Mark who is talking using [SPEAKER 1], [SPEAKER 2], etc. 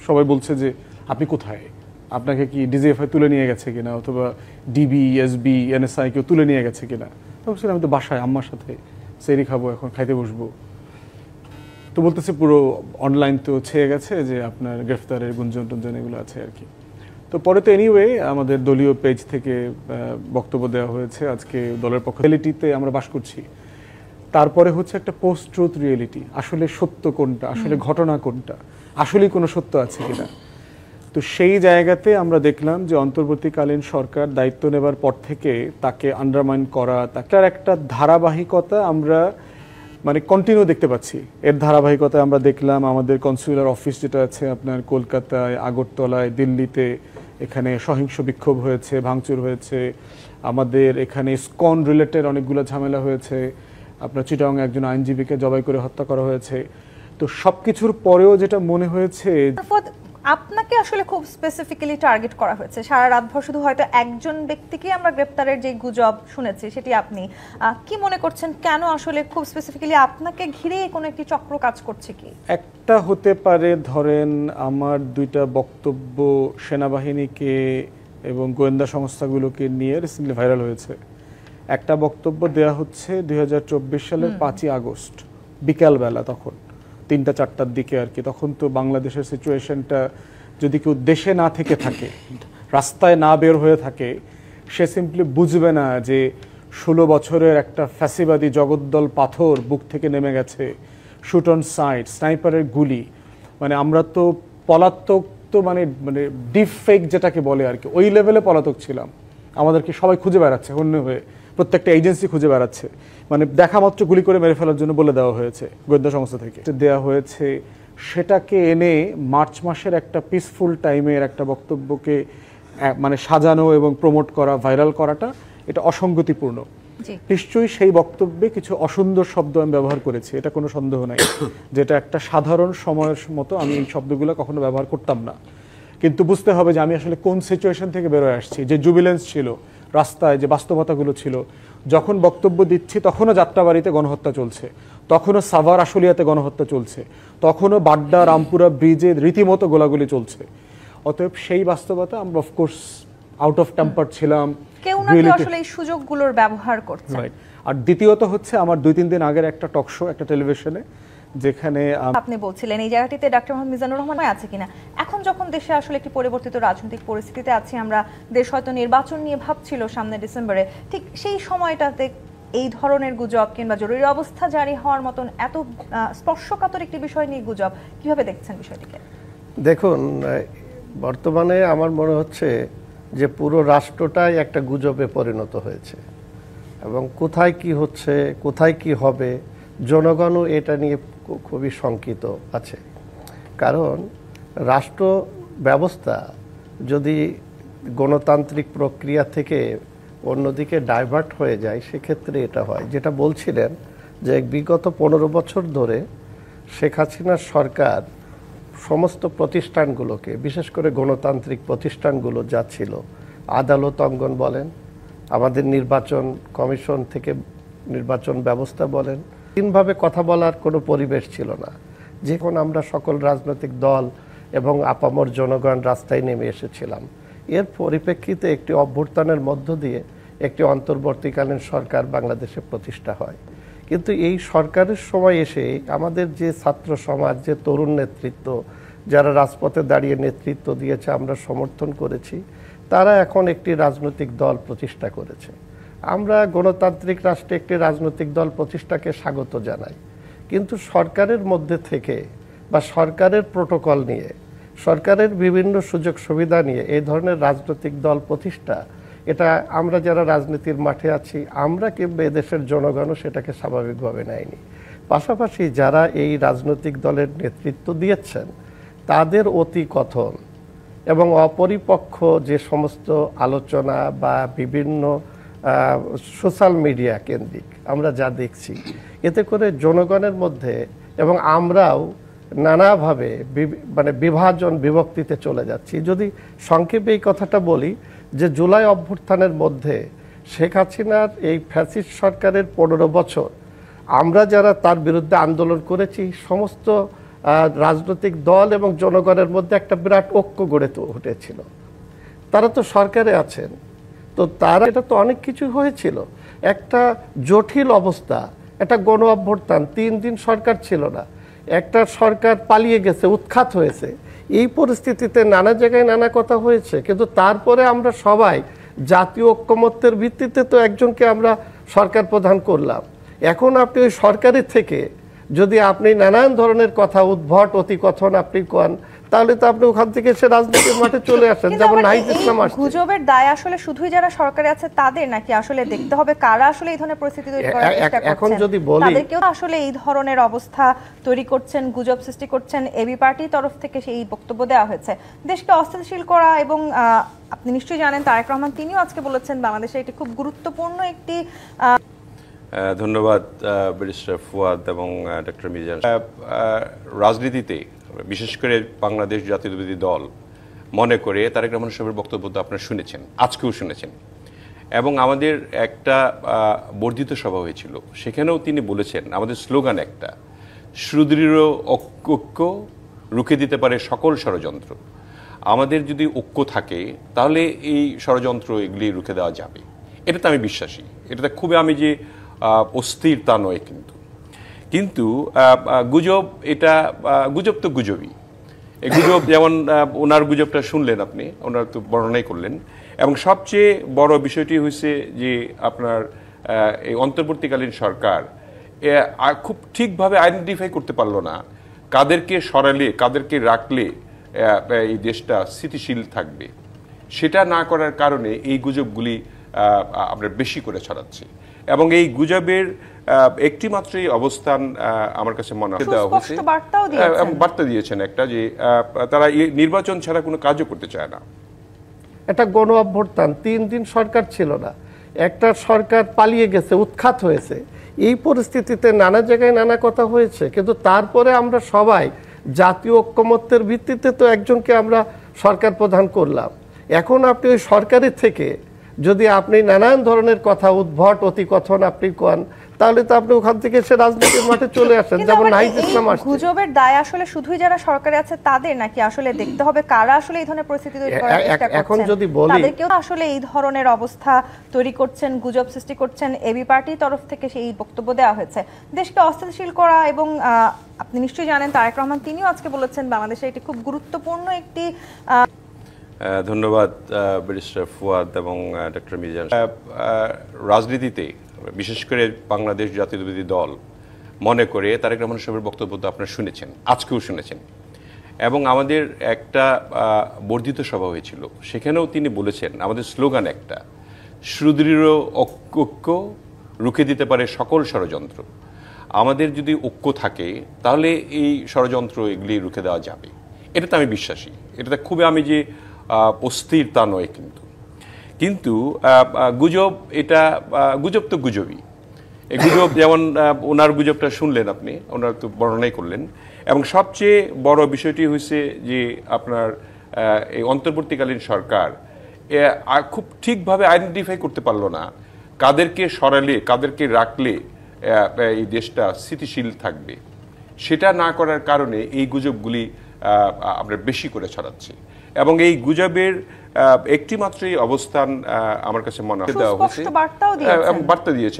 [SPEAKER 1] সবাই বলছে যে আপনি কোথায়, আপনাকে কি ডিজিএফআই তুলে নিয়ে গেছে কিনা, অথবা ডিবি, এসবি, এনএসআই কেউ তুলে নিয়ে গেছে কিনা। তো বলছিলাম আমি তো বাসায় আম্মার সাথে সেরি খাবো, এখন খাইতে বসবো। তো বলতেছে পুরো অনলাইন তো ছেয়ে গেছে, যে আপনার গ্রেফতারের গুঞ্জন টুঞ্জন এগুলো আছে আর কি। তো পরে তো এনিওয়ে আমাদের দলীয় পেজ থেকে বক্তব্য দেওয়া হয়েছে, আজকে দলের পক্ষ রিয়েলিটিতে আমরা বাস করছি। তারপরে হচ্ছে একটা পোস্ট ট্রুথ রিয়েলিটি, আসলে সত্য কোনটা, আসলে ঘটনা কোনটা, আসলেই কোনো সত্য আছে কিনা। তো সেই জায়গাতে আমরা দেখলাম যে অন্তর্বর্তীকালীন সরকার দায়িত্ব নেবার পর থেকে তাকে আন্ডারমাইন করা, তার একটা ধারাবাহিকতা আমরা মানে কন্টিনিউ দেখতে পাচ্ছি। এর ধারাবাহিকতা আমরা দেখলাম আমাদের কনসুলার অফিস যেটা আছে আপনার কলকাতায়, আগরতলায়, দিল্লিতে, এখানে সহিংস বিক্ষোভ হয়েছে, ভাঙচুর হয়েছে। আমাদের এখানে স্কন রিলেটেড অনেকগুলো ঝামেলা হয়েছে, আপনার চিটাগাংয়ে একজন আইনজীবীকে জবাই করে হত্যা করা হয়েছে। তো সবকিছুর পরেও যেটা মনে হয়েছে,
[SPEAKER 2] আপনাকে আসলে খুব স্পেসিফিক্যালি টার্গেট করা হয়েছে। সারা রাতভর শুধু হয়তো একজন ব্যক্তিকে আমরা গ্রেপ্তারের যে গুজব শুনেছি সেটি আপনি কি মনে করছেন, কেন আসলে খুব স্পেসিফিক্যালি আপনাকে ঘিরে কোনো একটি চক্র কাজ করছে কি?
[SPEAKER 1] একটা হতে পারে, ধরেন আমার দুইটা বক্তব্য সেনাবাহিনীকে এবং গোয়েন্দা সংস্থাগুলোকে নিয়ে রিসেন্টলি ভাইরাল হয়েছে। একটা বক্তব্য দেয়া হচ্ছে 2024 সালের 5ই আগস্ট বিকালবেলা, তখন 3টা-4টার দিকে আর কি। তখন তো বাংলাদেশের সিচুয়েশনটা, যদি কেউ দেশে না থেকে থাকে, রাস্তায় না বের হয়ে থাকে, সে সিম্পলি বুঝবে না যে 16 বছরের একটা ফ্যাসিবাদী জগদ্দল পাথর বুক থেকে নেমে গেছে, শুট অন সাইট, স্নাইপারের গুলি। মানে আমরা তো পলাতক, তো মানে মানে ডিপ ফেক যেটাকে বলে আর কি, ওই লেভেলে পলাতক ছিলাম। আমাদেরকে সবাই খুঁজে বেড়াচ্ছে হন্য হয়ে, প্রত্যেকটা এজেন্সি খুঁজে বেড়াচ্ছে। মানে দেখা মাত্র গুলি করে মেরে ফেলার জন্য বলে দেওয়া হয়েছে গোয়েন্দা সংস্থা থেকে দেওয়া হয়েছে। সেটাকে এনে মার্চ মাসের একটা পিসফুল টাইমের একটা বক্তব্যকে মানে সাজানো এবং প্রমোট করা, ভাইরাল করাটা, এটা অসঙ্গতিপূর্ণ। নিশ্চয়ই সেই বক্তব্যে কিছু অসুন্দর শব্দ আমি ব্যবহার করেছি, এটা কোনো সন্দেহ নাই, যেটা একটা সাধারণ সময়ের মতো আমি এই শব্দগুলো কখনো ব্যবহার করতাম না। কিন্তু বুঝতে হবে যে আমি আসলে কোন সিচুয়েশন থেকে বেরোয় আসছি। যে জুবিলেন্স ছিল রাস্তায়, যে বাস্তবতাগুলো ছিল, যখন বক্তব্য দিচ্ছি তখনও যাত্রাবাড়িতে গণহত্যা চলছে, তখনও সাভার আশুলিয়াতে গণহত্যা চলছে, তখনও বাড্ডা রামপুরা ব্রিজে রীতিমতো গোলাগুলি চলছে। অতএব সেই বাস্তবতা আমরা অফকোর্স আউট অফ টেম্পার ছিলাম,
[SPEAKER 2] কেউ না কেউ আসলে এই সুযোগগুলোর ব্যবহার করছে।
[SPEAKER 1] আর দ্বিতীয়ত হচ্ছে আমার 2-3 দিন আগের একটা টক শো, একটা টেলিভিশনে, যেখানে
[SPEAKER 2] আপনি বলছিলেন এই জায়গাটিতে ডক্টর মোহাম্মদ মিজানুর রহমান আছে কিনা। এখন যখন দেশে আসলে একটি পরিবর্তিত রাজনৈতিক পরিস্থিতিতে আছি আমরা, দেশ হয়তো নির্বাচন নিয়ে ভাবছিল সামনে ডিসেম্বরে, ঠিক সেই সময়টাতে এই ধরনের গুজব কিংবা জরুরি অবস্থা জারি হওয়ার মতন এত স্পর্শকাতর একটি বিষয় নিয়ে গুজব, কিভাবে দেখছেন বিষয়টিকে?
[SPEAKER 3] দেখুন, বর্তমানে আমার মনে হচ্ছে যে পুরো রাষ্ট্রটাই একটা গুজবে পরিণত হয়েছে, এবং কোথায় কি হচ্ছে, কোথায় কি হবে, জনগণও এটা নিয়ে খুবই শঙ্কিত আছে। কারণ রাষ্ট্র ব্যবস্থা যদি গণতান্ত্রিক প্রক্রিয়া থেকে অন্যদিকে ডাইভার্ট হয়ে যায়, সেক্ষেত্রে এটা হয়। যেটা বলছিলেন যে বিগত 15 বছর ধরে শেখ হাসিনার সরকার সমস্ত প্রতিষ্ঠানগুলোকে, বিশেষ করে গণতান্ত্রিক প্রতিষ্ঠানগুলো যা ছিল, আদালত অঙ্গন বলেন, আমাদের নির্বাচন কমিশন থেকে নির্বাচন ব্যবস্থা বলেন, তিনভাবে কথা বলার কোনো পরিবেশ ছিল না। যখন আমরা সকল রাজনৈতিক দল এবং আপামর জনগণ রাস্তায় নেমে এসেছিলাম, এর পরিপ্রেক্ষিতে একটি অভ্যুত্থানের মধ্য দিয়ে একটি অন্তর্বর্তীকালীন সরকার বাংলাদেশে প্রতিষ্ঠা হয়। কিন্তু এই সরকারের সময় এসে আমাদের যে ছাত্র সমাজ, যে তরুণ নেতৃত্ব, যারা রাজপথে দাঁড়িয়ে নেতৃত্ব দিয়েছে, আমরা সমর্থন করেছি, তারা এখন একটি রাজনৈতিক দল প্রতিষ্ঠা করেছে। আমরা গণতান্ত্রিক রাষ্ট্রে একটি রাজনৈতিক দল প্রতিষ্ঠাকে স্বাগত জানাই, কিন্তু সরকারের মধ্যে থেকে বা সরকারের প্রোটোকল নিয়ে, সরকারের বিভিন্ন সুযোগ সুবিধা নিয়ে এই ধরনের রাজনৈতিক দল প্রতিষ্ঠা, এটা আমরা যারা রাজনীতির মাঠে আছি, আমরা কিংবা এদেশের জনগণও সেটাকে স্বাভাবিকভাবে নেয়নি। পাশাপাশি যারা এই রাজনৈতিক দলের নেতৃত্ব দিয়েছেন, তাদের অতি কথন এবং অপরিপক্ষ যে সমস্ত আলোচনা বা বিভিন্ন সোশ্যাল মিডিয়া কেন্দ্রিক আমরা যা দেখছি, এতে করে জনগণের মধ্যে এবং আমরাও নানাভাবে মানে বিভাজন, বিভক্তিতে চলে যাচ্ছি। যদি সংক্ষেপে এই কথাটা বলি, যে জুলাই অভ্যুত্থানের মধ্যে শেখ হাসিনার এই ফ্যাসিস্ট সরকারের 15 বছর আমরা যারা তার বিরুদ্ধে আন্দোলন করেছি, সমস্ত রাজনৈতিক দল এবং জনগণের মধ্যে একটা বিরাট ঐক্য গড়ে উঠেছিল। তারা তো সরকারে আছেন, তো তারা এটা তো অনেক কিছু হয়েছিল, একটা জটিল অবস্থা, একটা গণ অভ্যুত্থান, 3 দিন সরকার ছিল না, একটা সরকার পালিয়ে গেছে, উৎখাত হয়েছে। এই পরিস্থিতিতে নানা জায়গায় নানা কথা হয়েছে, কিন্তু তারপরে আমরা সবাই জাতীয় ঐক্যমত্যের ভিত্তিতে তো একজনকে আমরা সরকার প্রধান করলাম। এখন আপনি ওই সরকারের থেকে যদি আপনি নানান ধরনের কথা উদ্ভট অতিকথন আপনি কন, তাহলে তো আপনি ওখান থেকে এসে রাজনীতির মাঠে চলে আসেন,
[SPEAKER 2] কিন্তু
[SPEAKER 3] যেমন
[SPEAKER 2] আবার
[SPEAKER 3] নাহিদ
[SPEAKER 2] এই
[SPEAKER 3] ইসলাম আসছে।
[SPEAKER 2] গুজবের দায় আসলে শুধুই যারা সরকারে আছে তাদের, নাকি আসলে দেখতে হবে কারা আসলে এই ধরনের পরিস্থিতি তৈরি করার চেষ্টা করছেন?
[SPEAKER 3] এখন যদি বলি,
[SPEAKER 2] তাদেরকেও আসলে এই ধরনের অবস্থা তৈরি করছেন, গুজব সৃষ্টি করছেন, এবি পার্টির তরফ থেকে সেই বক্তব্য দেওয়া হয়েছে দেশকে অস্থিতিশীল করা। এবং আপনি নিশ্চয়ই জানেন তারেক রহমান তিনিও আজকে বলেছেন বাংলাদেশে এটি খুব গুরুত্বপূর্ণ একটি
[SPEAKER 4] ধন্যবাদ ব্যারিস্টার ফুয়াদ এবং ডক্টর মিজান। রাজনীতিতে বিশেষ করে বাংলাদেশ জাতীয়তাবাদী দল মনে করে তারেক রহমান সাহেবের বক্তব্য তো আপনারা শুনেছেন, আজকেও শুনেছেন, এবং আমাদের একটা বর্ধিত সভা হয়েছিল, সেখানেও তিনি বলেছেন আমাদের স্লোগান একটা, সুদৃঢ় ঐক্য রুখে দিতে পারে সকল ষড়যন্ত্র। আমাদের যদি ঐক্য থাকে তাহলে এই ষড়যন্ত্র এগুলি রুখে দেওয়া যাবে, এটাতে আমি বিশ্বাসী। এটাতে খুবই আমি যে অস্থির তা নয়, কিন্তু গুজব, এটা গুজব তো গুজবই। এই গুজব যেমন ওনার গুজবটা শুনলেন আপনি, ওনার তো বর্ণনাই করলেন, এবং সবচেয়ে বড় বিষয়টি হয়েছে যে আপনার এই অন্তর্বর্তীকালীন সরকার খুব ঠিকভাবে আইডেন্টিফাই করতে পারলো না কাদেরকে সরালে কাদেরকে রাখলে এই দেশটা স্থিতিশীল থাকবে। সেটা না করার কারণে এই গুজবগুলি আমরা বেশি করে ছড়াচ্ছি, এবং এই গুজবের একটি মাত্রই অবস্থান আমার কাছে মনে হয় দেওয়া হয়েছে, বার্তা দিয়েছেন একটা, যে তারা নির্বাচন ছাড়া কোনো কাজও করতে চায় না।
[SPEAKER 3] একটা গণ অভ্যুত্থান, 3 দিন সরকার ছিল না, একটা সরকার পালিয়ে গেছে, উৎখাত হয়েছে। এই পরিস্থিতিতে নানা জায়গায় নানা কথা হয়েছে, কিন্তু তারপরে আমরা সবাই জাতীয় ঐক্যমত্যের ভিত্তিতে তো একজনকে আমরা সরকার প্রধান করলাম। এখন আপনি ওই সরকারের থেকে যদি আপনি নানান ধরনের কথা উদ্ভট অতিকথন আপনি কন, তাহলে তো আপনি ওখান থেকে এসে রাজনীতির মাঠে চলে আসেন, যেমন নাহিদ ইসলাম আসছে।
[SPEAKER 2] গুজবের দায় আসলে শুধুই যারা সরকারে আছে তাদের, নাকি আসলে দেখতে হবে কারা আসলে এই ধরনের পরিস্থিতি তৈরি করার চেষ্টা করছেন?
[SPEAKER 3] এখন যদি বলি,
[SPEAKER 2] তাদেরকেও আসলে এই ধরনের অবস্থা তৈরি করছেন, গুজব সৃষ্টি করছেন, এবি পার্টির তরফ থেকে সেই বক্তব্য দেওয়া হয়েছে দেশকে অস্থিতিশীল করা। এবং আপনি নিশ্চয়ই জানেন তারেক রহমান তিনিও আজকে বলেছেন বাংলাদেশে এটি খুব গুরুত্বপূর্ণ একটি
[SPEAKER 4] ধন্যবাদ ব্যারিস্টার ফুয়াদ এবং ডক্টর মিজান। রাজনীতিতে বিশেষ করে বাংলাদেশ জাতীয়তাবাদী দল মনে করে তারেক রহমান সাহেবের বক্তব্য তো আপনারা শুনেছেন, আজকেও শুনেছেন, এবং আমাদের একটা বর্ধিত সভা হয়েছিল, সেখানেও তিনি বলেছেন আমাদের স্লোগান একটা, সুদৃঢ় ঐক্য রুখে দিতে পারে সকল ষড়যন্ত্র। আমাদের যদি ঐক্য থাকে তাহলে এই ষড়যন্ত্র এগুলি রুখে দেওয়া যাবে, এটাতে আমি বিশ্বাসী। এটাতে খুবই আমি যে অস্থির তা নয়, কিন্তু গুজব, এটা গুজব তো গুজবই। এই গুজব যেমন ওনার গুজবটা শুনলেন আপনি, ওনার তো বর্ণনাই করলেন, এবং সবচেয়ে বড় বিষয়টি হয়েছে যে আপনার এই অন্তর্বর্তীকালীন সরকার খুব ঠিকভাবে আইডেন্টিফাই করতে পারলো না কাদেরকে সরালে কাদেরকে রাখলে এই দেশটা স্থিতিশীল থাকবে। সেটা না করার কারণে এই গুজবগুলি আমরা বেশি করে ছড়াচ্ছি, এবং এই গুজবের একটি মাত্রই অবস্থান আমার কাছে মনে হয় দেওয়া হয়েছে, বার্তা দিয়েছেন।